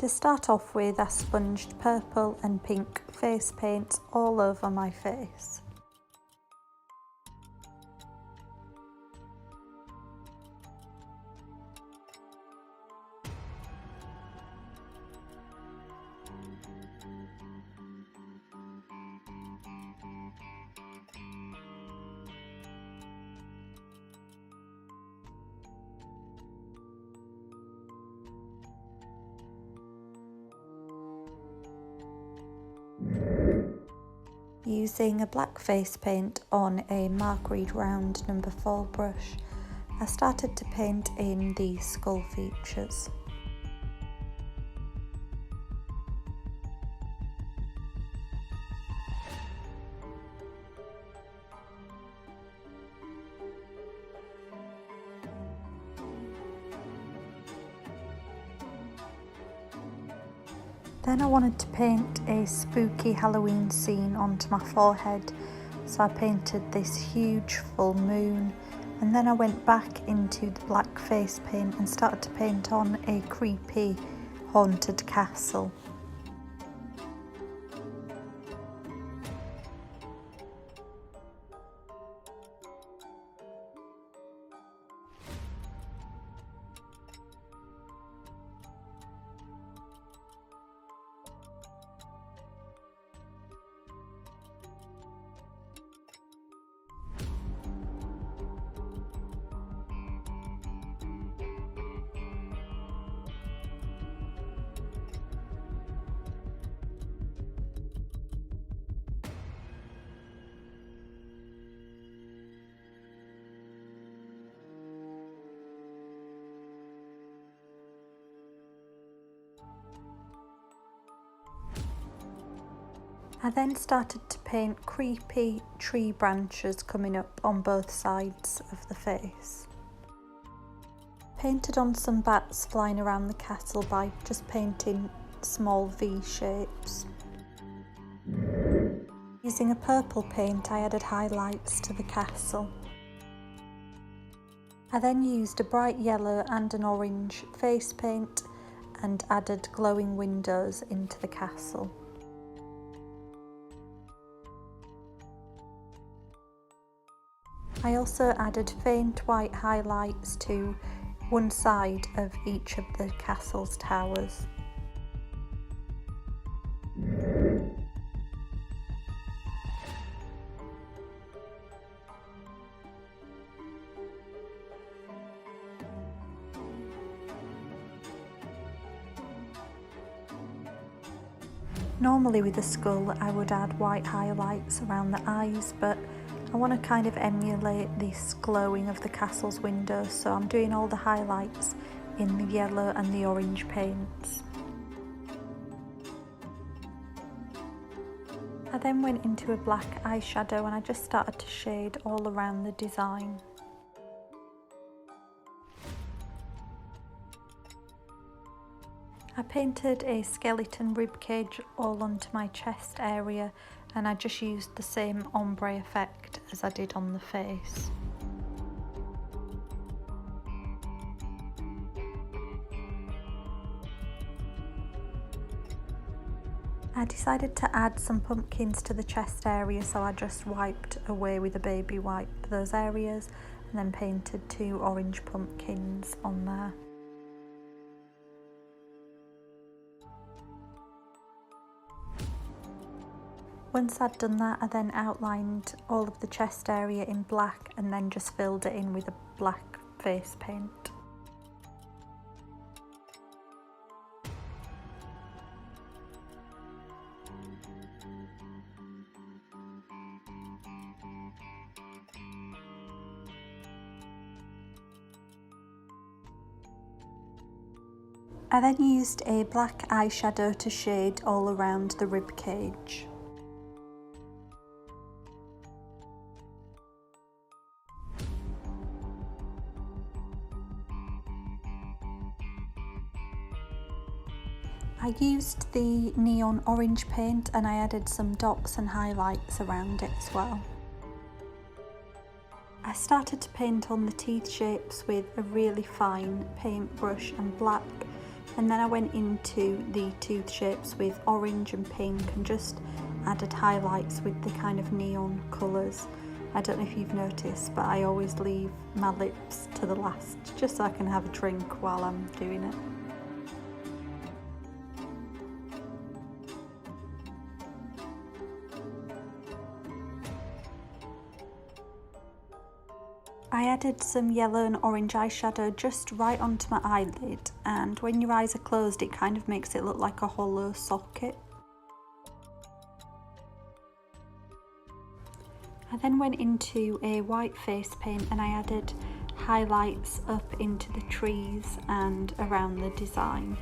To start off with, I sponged purple and pink face paint all over my face. Using a black face paint on a Mark Reed round number 4 brush, I started to paint in the skull features. Then I wanted to paint a spooky Halloween scene onto my forehead, so I painted this huge full moon, and then I went back into the black face paint and started to paint on a creepy haunted castle. I then started to paint creepy tree branches coming up on both sides of the face. Painted on some bats flying around the castle by just painting small V shapes. Using a purple paint, I added highlights to the castle. I then used a bright yellow and an orange face paint and added glowing windows into the castle. I also added faint white highlights to one side of each of the castle's towers. Normally with a skull I would add white highlights around the eyes, but I want to kind of emulate this glowing of the castle's windows, so I'm doing all the highlights in the yellow and the orange paints. I then went into a black eyeshadow and I just started to shade all around the design. I painted a skeleton ribcage all onto my chest area, and I just used the same ombre effect as I did on the face. I decided to add some pumpkins to the chest area, so I just wiped away with a baby wipe those areas and then painted 2 orange pumpkins on there. Once I'd done that, I then outlined all of the chest area in black and then just filled it in with a black face paint. I then used a black eyeshadow to shade all around the rib cage. I used the neon orange paint and I added some dots and highlights around it as well. I started to paint on the teeth shapes with a really fine paintbrush and black, And then I went into the tooth shapes with orange and pink and just added highlights with the kind of neon colours. I don't know if you've noticed, but I always leave my lips to the last just so I can have a drink while I'm doing it. I added some yellow and orange eyeshadow just right onto my eyelid, and when your eyes are closed it kind of makes it look like a hollow socket. I then went into a white face paint and I added highlights up into the trees and around the design.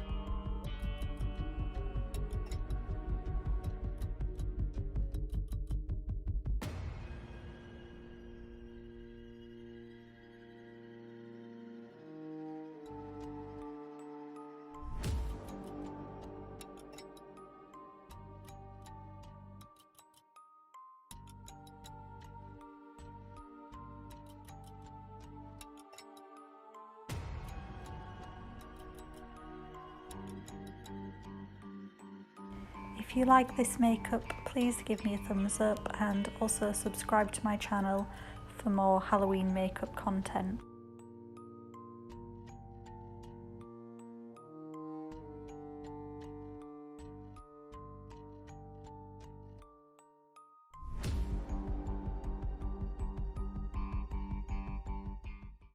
If you like this makeup, please give me a thumbs up and also subscribe to my channel for more Halloween makeup content.